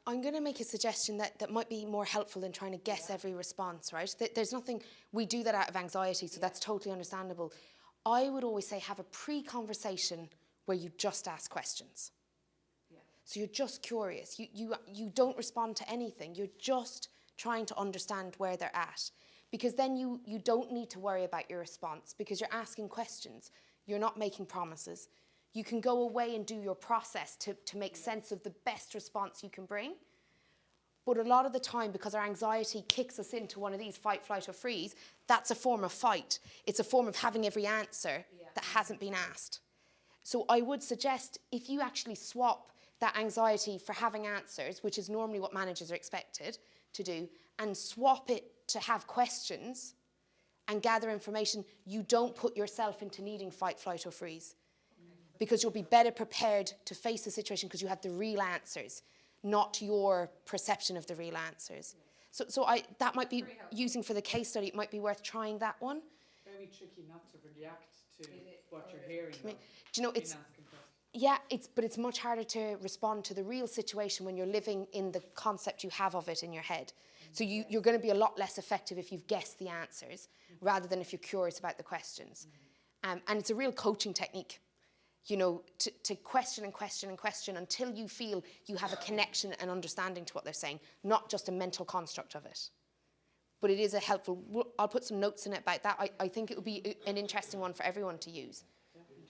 I'm going to make a suggestion that might be more helpful than trying to guess every response, right? There's nothing, we do that out of anxiety, so that's totally understandable. I would always say have a pre-conversation where you just ask questions. Yeah. So you're just curious. You don't respond to anything. You're just trying to understand where they're at. Because then you don't need to worry about your response because you're asking questions. You're not making promises. You can go away and do your process to make sense of the best response you can bring. But a lot of the time, because our anxiety kicks us into one of these fight, flight, or freeze, that's a form of fight. It's a form of having every answer that hasn't been asked. So I would suggest if you actually swap that anxiety for having answers, which is normally what managers are expected to do, and swap it to have questions and gather information, you don't put yourself into needing fight, flight, or freeze. Because you'll be better prepared to face the situation because you have the real answers, not your perception of the real answers. So that might be, using for the case study, it might be worth trying that one. Very tricky not to react to what you're hearing. Do you know, but it's much harder to respond to the real situation when you're living in the concept you have of it in your head. So you're going to be a lot less effective if you've guessed the answers rather than if you're curious about the questions. And it's a real coaching technique. You know, to question and question and question until you feel you have a connection and understanding to what they're saying, not just a mental construct of it. But it is a helpful, I'll put some notes in it about that. I think it would be an interesting one for everyone to use.